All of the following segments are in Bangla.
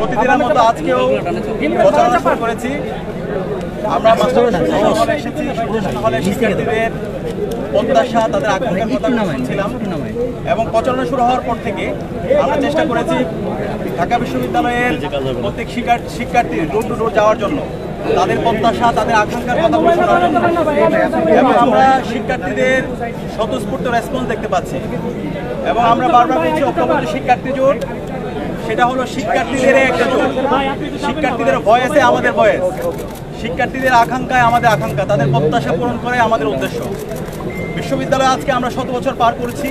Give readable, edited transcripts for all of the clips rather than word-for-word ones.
প্রতিদিনের মতো আজকেও প্রচারণা শুরু করেছি। আমরা মাস্টার হলে এসেছি, হলে শিক্ষার্থীদের প্রত্যাশা, তাদের আকাঙ্ক্ষার কথা শুনছিলাম এবং প্রচারণা শুরু হওয়ার পর থেকে আমরা চেষ্টা করেছি ঢাকা বিশ্ববিদ্যালয়ের প্রত্যেক শিক্ষার্থী ডোর টু ডোর যাওয়ার জন্য, তাদের প্রত্যাশা, তাদের আকাঙ্ক্ষার কথা শোনার জন্য। এবং আমরা শিক্ষার্থীদের স্বতঃস্ফূর্ত রেসপন্স দেখতে পাচ্ছি এবং আমরা বারবার বলছি ঐক্যবদ্ধ শিক্ষার্থী জোট, সেটা হলো শিক্ষার্থীদের একটা জোট। শিক্ষার্থীদের ভয়েসে আমাদের ভয়েস, শিক্ষার্থীদের আকাঙ্ক্ষায় আমাদের আকাঙ্ক্ষা, তাদের প্রত্যাশা পূরণ করে আমাদের উদ্দেশ্য। বিশ্ববিদ্যালয়ে আজকে আমরা 100 বছর পার করেছি,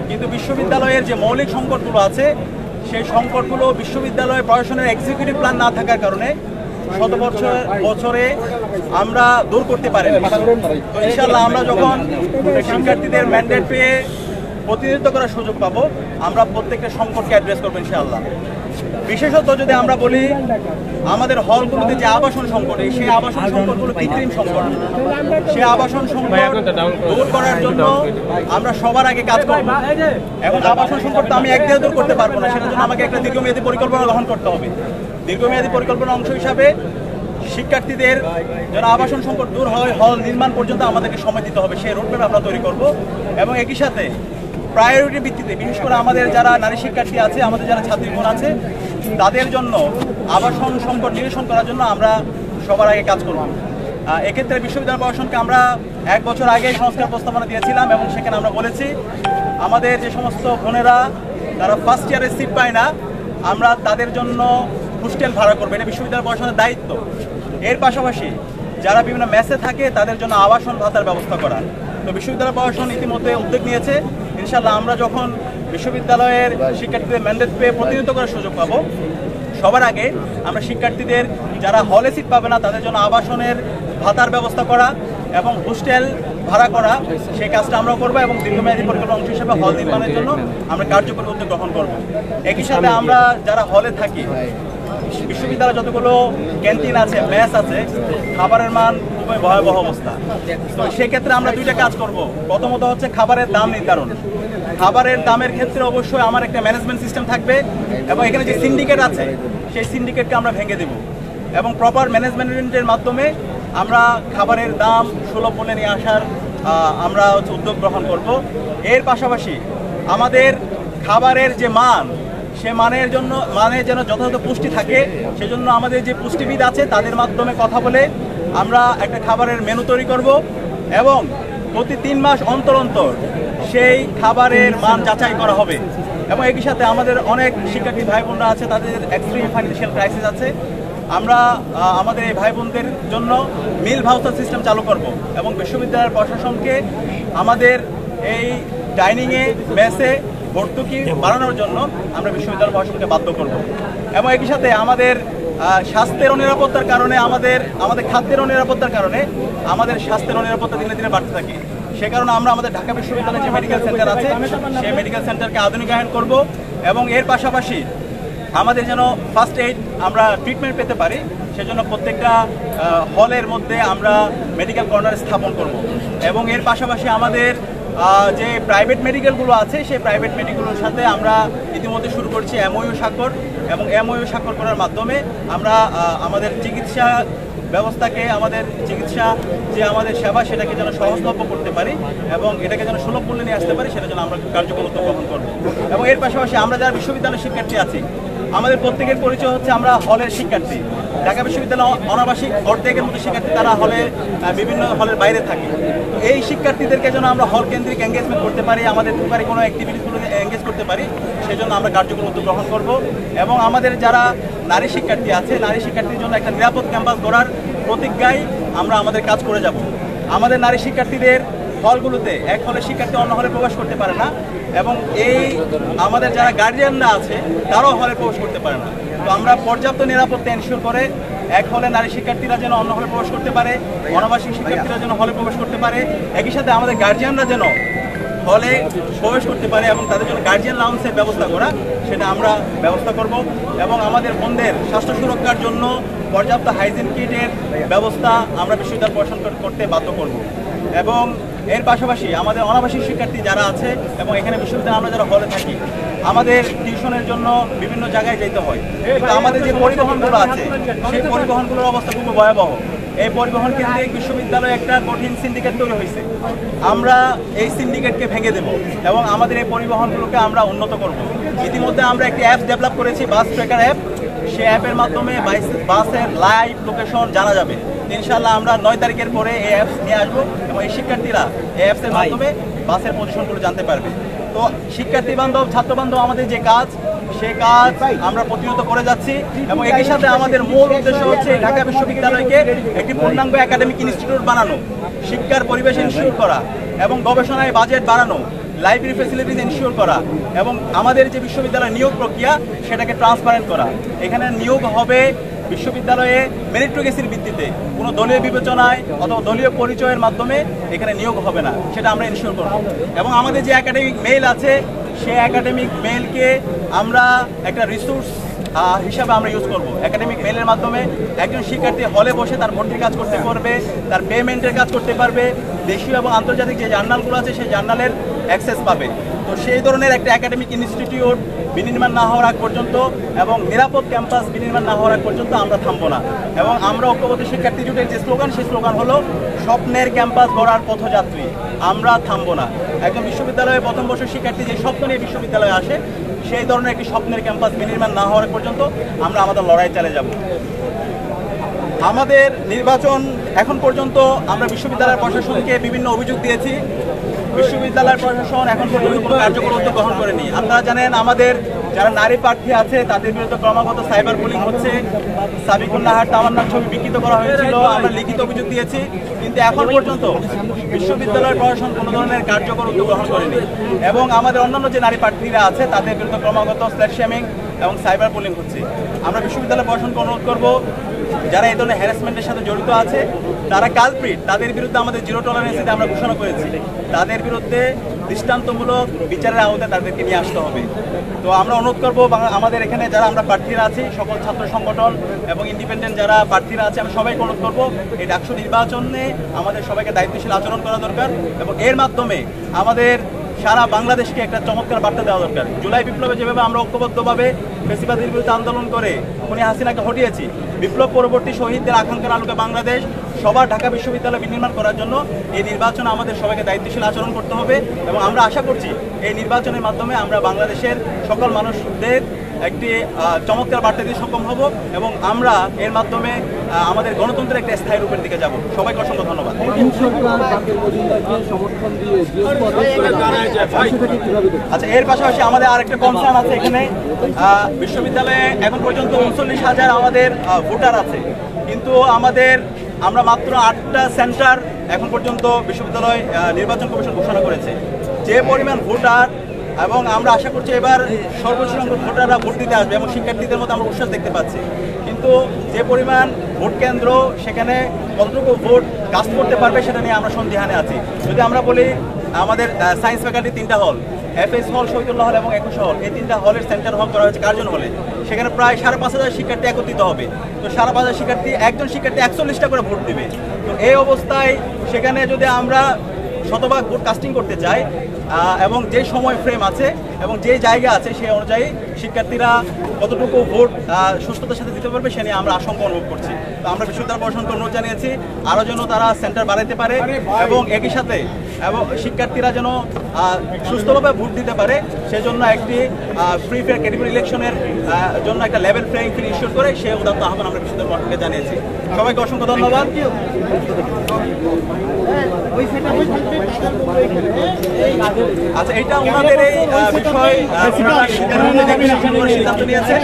কিন্তু বিশ্ববিদ্যালয়ের যে মৌলিক সংকটগুলো আছে সেই সংকটগুলো বিশ্ববিদ্যালয় প্রশাসনের এক্সিকিউটিভ প্ল্যান না থাকার কারণে 100 বছরে আমরা দূর করতে পারি। তো ইনশাআল্লাহ আমরা যখন শিক্ষার্থীদের ম্যান্ডেট পেয়ে প্রতিনিধিত্ব করার সুযোগ পাবো, আমরা প্রত্যেকটা সংকটকে অ্যাড্রেস করবো ইনশাআল্লাহ। বিশেষত যদি আমরা বলি আমাদের হলগুলোতে যে আবাসন সংকট, সেই আবাসন সংকটগুলো কৃত্রিম সংকট, সেই আবাসন সংকট দূর করার জন্য আমরা সবার আগে কাজ করব। এখন আবাসন সংকটটা আমি একদিনে দূর করতে পারবো না, সেটার জন্য আমাকে একটা দীর্ঘমেয়াদী পরিকল্পনা গ্রহণ করতে হবে। দীর্ঘমেয়াদী পরিকল্পনার অংশ হিসাবে শিক্ষার্থীদের যেন আবাসন সংকট দূর হয়, হল নির্মাণ পর্যন্ত আমাদেরকে সময় দিতে হবে, সেই রোডম্যাপ আমরা তৈরি করব। এবং একই সাথে প্রায়োরিটি ভিত্তিতে বিশেষ করে আমাদের যারা নারী শিক্ষার্থী আছে, আমাদের যারা ছাত্রীগণ আছে, তাদের জন্য আবাসন সংকট নিরসন করার জন্য আমরা সবার আগে কাজ করব। এক্ষেত্রে বিশ্ববিদ্যালয় প্রশাসনকে আমরা 1 বছর আগে সংস্কার প্রস্তাবনা দিয়েছিলাম এবং সেখানে আমরা বলেছি আমাদের যে সমস্ত বোনেরা তারা ফার্স্ট ইয়ারে সিট পায় না, আমরা তাদের জন্য হোস্টেল ভাড়া করবো, এটা বিশ্ববিদ্যালয় প্রশাসনের দায়িত্ব। এর পাশাপাশি যারা বিভিন্ন মেসে থাকে তাদের জন্য আবাসন ভাতার ব্যবস্থা করা। তো বিশ্ববিদ্যালয় প্রশাসন ইতিমধ্যে উদ্যোগ নিয়েছে। ইনশাআল্লাহ আমরা যখন বিশ্ববিদ্যালয়ের শিক্ষার্থীদের ম্যান্ডেট পেয়ে প্রতিনিধিত্ব করার সুযোগ পাবো, সবার আগে আমরা শিক্ষার্থীদের যারা হলে সিট পাবে না তাদের জন্য আবাসনের ভাতার ব্যবস্থা করা এবং হোস্টেল ভাড়া করা, সেই কাজটা আমরা করবো এবং দীর্ঘমেয়াদী পরিকল্পনা অংশ হিসেবে হল নির্মাণের জন্য আমরা কার্যকরী উদ্যোগ গ্রহণ করবো। একই সাথে আমরা যারা হলে থাকি, বিশ্ববিদ্যালয়ে যতগুলো ক্যান্টিন আছে, মেস আছে, খাবারের মান খুবই ভয়াবহ অবস্থা। তো সেক্ষেত্রে আমরা 2টা কাজ করব। প্রথমত হচ্ছে খাবারের দাম নির্ধারণ। খাবারের দামের ক্ষেত্রে অবশ্যই আমার একটা ম্যানেজমেন্ট সিস্টেম থাকবে এবং এখানে যে সিন্ডিকেট আছে সেই সিন্ডিকেটকে আমরা ভেঙে দেব এবং প্রপার ম্যানেজমেন্টের মাধ্যমে আমরা খাবারের দাম সুলভ মূল্যে নিয়ে আসার আমরা উদ্যোগ গ্রহণ করব। এর পাশাপাশি আমাদের খাবারের যে মান, সে মানের যেন যথাযথ পুষ্টি থাকে, সেজন্য আমাদের যে পুষ্টিবিদ আছে তাদের মাধ্যমে কথা বলে আমরা একটা খাবারের মেনু তৈরি করব এবং প্রতি 3 মাস অন্তর অন্তর সেই খাবারের মান যাচাই করা হবে। এবং একই সাথে আমাদের অনেক শিক্ষার্থী ভাই বোনরা আছে, তাদের এক্সট্রিম ফাইন্যান্সিয়াল ক্রাইসিস আছে, আমরা আমাদের এই ভাই বোনদের জন্য মিল ভাউচার সিস্টেম চালু করব এবং বিশ্ববিদ্যালয়ের প্রশাসনকে আমাদের এই ডাইনিংয়ে, মেসে ভর্তুকি বাড়ানোর জন্য আমরা বিশ্ববিদ্যালয় প্রশাসনকে বাধ্য করব। এবং একই সাথে আমাদের স্বাস্থ্যের অনিরাপত্তার কারণে, আমাদের খাদ্যের অনিরাপত্তার কারণে আমাদের স্বাস্থ্যের অনিরাপত্তা দিনে দিনে বাড়তে থাকে। সে কারণে আমরা আমাদের ঢাকা বিশ্ববিদ্যালয়ে যে মেডিকেল সেন্টার আছে সেই মেডিকেল সেন্টারকে আধুনিকায়ন করব এবং এর পাশাপাশি আমাদের যেন ফার্স্ট এইড আমরা ট্রিটমেন্ট পেতে পারি, সেজন্য প্রত্যেকটা হলের মধ্যে আমরা মেডিকেল কর্নার স্থাপন করব। এবং এর পাশাপাশি আমাদের যে প্রাইভেট মেডিকেলগুলো আছে সেই প্রাইভেট মেডিকেলগুলোর সাথে আমরা ইতিমধ্যে শুরু করছি এমওইউ স্বাক্ষর, এবং এমওইউ স্বাক্ষর করার মাধ্যমে আমরা আমাদের চিকিৎসা ব্যবস্থাকে, আমাদের চিকিৎসা যে আমাদের সেবা সেটাকে যেন সহজলভ্য করতে পারি এবং এটাকে যেন সুলভ মূল্যে নিয়ে আসতে পারি, সেটা যেন আমরা কার্যকর উদ্যোগ গ্রহণ করব। এবং এর পাশাপাশি আমরা যারা বিশ্ববিদ্যালয়ের শিক্ষার্থী আছি, আমাদের প্রত্যেকের পরিচয় হচ্ছে আমরা হলের শিক্ষার্থী। ঢাকা বিশ্ববিদ্যালয় অনাবাসিক অর্ধেকের মতো শিক্ষার্থী তারা হলে বিভিন্ন হলের বাইরে থাকে। তো এই শিক্ষার্থীদেরকে যেন আমরা হল কেন্দ্রিক এঙ্গেজমেন্ট করতে পারি, আমাদের দরকারি কোনো অ্যাক্টিভিটিসগুলো এঙ্গেজ করতে পারি, সেজন্য আমরা কার্যকর উদ্যোগ গ্রহণ করব। এবং আমাদের যারা নারী শিক্ষার্থী আছে, নারী শিক্ষার্থীর জন্য একটা নিরাপদ ক্যাম্পাস গড়ার প্রতিজ্ঞায় আমরা আমাদের কাজ করে যাব। আমাদের নারী শিক্ষার্থীদের হলগুলোতে এক হলের শিক্ষার্থী অন্য হলে প্রবেশ করতে পারে না এবং এই আমাদের যারা গার্জিয়ানরা আছে তারাও হলে প্রবেশ করতে পারে না। তো আমরা পর্যাপ্ত নিরাপত্তা এনশিওর করে এক হলে নারী শিক্ষার্থীরা যেন অন্য হলে প্রবেশ করতে পারে, অনাবাসিক শিক্ষার্থীরা যেন হলে প্রবেশ করতে পারে, একই সাথে আমাদের গার্জিয়ানরা যেন হলে প্রবেশ করতে পারে এবং তাদের জন্য গার্জিয়ান লাউন্সের ব্যবস্থা করা, সেটা আমরা ব্যবস্থা করব। এবং আমাদের বোনদের স্বাস্থ্য সুরক্ষার জন্য পর্যাপ্ত হাইজিন কিটের ব্যবস্থা আমরা বিশ্ববিদ্যালয় প্রশাসন করতে বাধ্য করব। এবং এর পাশাপাশি আমাদের অনাবাসিক শিক্ষার্থী যারা আছে এবং এখানে বিশ্ববিদ্যালয়ে আমরা যারা হলে থাকি, আমাদের টিউশনের জন্য বিভিন্ন জায়গায় যেতে হয়, কিন্তু আমাদের যে পরিবহনগুলো আছে সেই পরিবহনগুলোর অবস্থা খুব ভয়াবহ। এই পরিবহন কেন্দ্রিক বিশ্ববিদ্যালয়ে একটা কঠিন সিন্ডিকেট তৈরি হয়েছে। আমরা এই সিন্ডিকেটকে ভেঙে দেব এবং আমাদের এই পরিবহনগুলোকে আমরা উন্নত করব। ইতিমধ্যে আমরা একটি অ্যাপ ডেভেলপ করেছি, বাস ট্র্যাকার অ্যাপ। সেই অ্যাপের মাধ্যমে বাসের লাইভ লোকেশন জানা যাবে। ইনশাআল্লাহ আমরা 9 তারিখের পরে এই অ্যাপস নিয়ে আসবো এবং এই শিক্ষার্থীরা এই অ্যাপসের মাধ্যমে বাসের পজিশনগুলো জানতে পারবে। তো শিক্ষার্থী বান্ধব, ছাত্র বান্ধব আমাদের যে কাজ, সে কাজ আমরা প্রতিনিয়ত করে যাচ্ছি এবং একই সাথে আমাদের মূল উদ্দেশ্য হচ্ছে ঢাকা বিশ্ববিদ্যালয়কে একটি পূর্ণাঙ্গ একাডেমিক ইনস্টিটিউট বানানো, শিক্ষার পরিবেশ ইনশিওর করা এবং গবেষণায় বাজেট বাড়ানো, লাইব্রেরি ফ্যাসিলিটিস ইনশিওর করা এবং আমাদের যে বিশ্ববিদ্যালয় নিয়োগ প্রক্রিয়া সেটাকে ট্রান্সপারেন্ট করা। এখানে নিয়োগ হবে বিশ্ববিদ্যালয়ে মেরিটোক্রেসির ভিত্তিতে, কোনো দলীয় বিবেচনায় অথবা দলীয় পরিচয়ের মাধ্যমে এখানে নিয়োগ হবে না, সেটা আমরা ইনশিওর করব। এবং আমাদের যে একাডেমিক মেইল আছে সেই একাডেমিক মেইলকে আমরা একটা রিসোর্স হিসাবে আমরা ইউজ করব। একাডেমিক মেইলের মাধ্যমে একজন শিক্ষার্থী হলে বসে তার ভর্তির কাজ করতে পারবে, তার পেমেন্টের কাজ করতে পারবে, দেশীয় এবং আন্তর্জাতিক যে জার্নালগুলো আছে সেই জার্নালের অ্যাক্সেস পাবে। তো সেই ধরনের একটা একাডেমিক ইনস্টিটিউট বিনির্মাণ না হওয়ার আগ পর্যন্ত এবং নিরাপদ ক্যাম্পাস বিনির্মাণ না হওয়ার আগ পর্যন্ত আমরা থামবো না। এবং আমরা ঐক্যবদ্ধ শিক্ষার্থী জোটের যে স্লোগান, সেই স্লোগান হলো স্বপ্নের ক্যাম্পাস গড়ার পথযাত্রী, আমরা থামবো না। একজন বিশ্ববিদ্যালয়ে প্রথম বর্ষের শিক্ষার্থী যে স্বপ্ন নিয়ে বিশ্ববিদ্যালয়ে আসে, সেই ধরনের একটি স্বপ্নের ক্যাম্পাস বিনির্মাণ না হওয়ার পর্যন্ত আমরা আমাদের লড়াই চালিয়ে যাব। আমাদের নির্বাচন এখন পর্যন্ত আমরা বিশ্ববিদ্যালয়ের প্রশাসনকে বিভিন্ন অভিযোগ দিয়েছি। বিশ্ববিদ্যালয়ের প্রশাসন এখন পর্যন্ত কোনো কার্যকর উদ্যোগ গ্রহণ করেনি। আপনারা জানেন আমাদের যারা নারী প্রার্থী আছে তাদের বিরুদ্ধে ক্রমাগত সাইবার বুলিং হচ্ছে। সাবিকুল নাহার তামান্নার ছবি বিকৃত করা হয়েছিল, আমরা লিখিত অভিযোগ দিয়েছি, কিন্তু এখন পর্যন্ত বিশ্ববিদ্যালয়ের প্রশাসন কোনো ধরনের কার্যকর উদ্যোগ গ্রহণ করেনি। এবং আমাদের অন্যান্য যে নারী প্রার্থীরা আছে তাদের বিরুদ্ধে ক্রমাগত স্ল্যাট শেমিং এবং সাইবার বুলিং হচ্ছে। আমরা বিশ্ববিদ্যালয় প্রশাসনকে অনুরোধ করব, যারা এই ধরনের হ্যারাসমেন্টের সাথে জড়িত আছে, তারা কালপ্রিট, তাদের বিরুদ্ধে আমাদের জিরো টলারেন্সিতে আমরা ঘোষণা করেছি। তাদের বিরুদ্ধে দৃষ্টান্তমূলক বিচারের আওতায় তাদেরকে নিয়ে আসতে হবে। তো আমরা অনুরোধ করব আমাদের এখানে যারা আমরা প্রার্থীরা আছি, সকল ছাত্র সংগঠন এবং ইন্ডিপেন্ডেন্ট যারা প্রার্থীরা আছে, আমরা সবাইকে অনুরোধ করব এই ডাকসু নির্বাচনে আমাদের সবাইকে দায়িত্বশীল আচরণ করা দরকার এবং এর মাধ্যমে আমাদের সারা বাংলাদেশকে একটা চমৎকার বার্তা দেওয়া দরকার। জুলাই বিপ্লবে যেভাবে আমরা ঐক্যবদ্ধভাবে ফ্যাসিবাদের বিরুদ্ধে আন্দোলন করে খুনি হাসিনাকে হটিয়েছি, বিপ্লব পরবর্তী শহীদদের আকাঙ্ক্ষার আলোকে বাংলাদেশ সবার ঢাকা বিশ্ববিদ্যালয় বিনির্মাণ করার জন্য এই নির্বাচনে আমাদের সবাইকে দায়িত্বশীল আচরণ করতে হবে এবং আমরা আশা করছি এই নির্বাচনের মাধ্যমে আমরা বাংলাদেশের সকল মানুষদের একটি চমৎকার বার্তা দিয়ে সক্ষম হব এবং আমরা এর মাধ্যমে আমাদের গণতন্ত্রের একটা স্থায়ী রূপের দিকে যাব। সবাইকে অসংখ্য ধন্যবাদ। আচ্ছা, এর পাশাপাশি আমাদের আরেকটা কনসার্ন আছে। এখানে বিশ্ববিদ্যালয়ে এখন পর্যন্ত 39,000 আমাদের ভোটার আছে, কিন্তু আমরা মাত্র 8টা সেন্টার এখন পর্যন্ত বিশ্ববিদ্যালয় নির্বাচন কমিশন ঘোষণা করেছে। যে পরিমাণ ভোটার, এবং আমরা আশা করছি এবার সর্বোচ্চ সংখ্যক ভোটাররা ভোট দিতে আসবে এবং শিক্ষার্থীদের মধ্যে আমরা উৎসাহ দেখতে পাচ্ছি, কিন্তু যে পরিমাণ ভোট কেন্দ্র, সেখানে কতটুকু ভোট কাস্ট করতে পারবে সেটা নিয়ে আমরা সন্দিহানে আছি। যদি আমরা বলি আমাদের সায়েন্স ফ্যাকাল্টি 3টা হল, এফএস হল, শহীদুল্লাহ হল এবং 21 হল, এই 3টা হলের সেন্টার হল করা হয়েছে কার্জন হলে। সেখানে প্রায় 5,500 শিক্ষার্থী একত্রিত হবে। তো 5,500 শিক্ষার্থী, একজন শিক্ষার্থী 41টা করে ভোট দিবে। তো এই অবস্থায় সেখানে যদি আমরা শতভাগ ভোট কাস্টিং করতে চাই এবং যে সময় ফ্রেম আছে এবং যে জায়গা আছে সেই অনুযায়ী শিক্ষার্থীরা কতটুকু ভোট সুস্থতার সাথে দিতে পারবে সে নিয়ে আমরা আশঙ্কা অনুভব করছি। তো আমরা বিশ্ববিদ্যালয় প্রশাসনকে অনুরোধ জানিয়েছি আরও যেন তারা সেন্টার বাড়াইতে পারে এবং একই সাথে এবং শিক্ষার্থীরা যেন সুস্থভাবে ভোট দিতে পারে, সেজন্য একটি ফ্রি ফেয়ার ক্যাটেগরি ইলেকশনের জন্য একটা লেভেল প্লেইং ফিল্ড ইস্যুর করে সে উদাত্ত আহ্বান আমরা বিশ্ববিদ্যালয় প্রশাসনকে জানিয়েছি। সবাইকে অসংখ্য ধন্যবাদ। আচ্ছা, এটা ওনাদের এই বিষয় সিদ্ধান্ত নিয়েছে।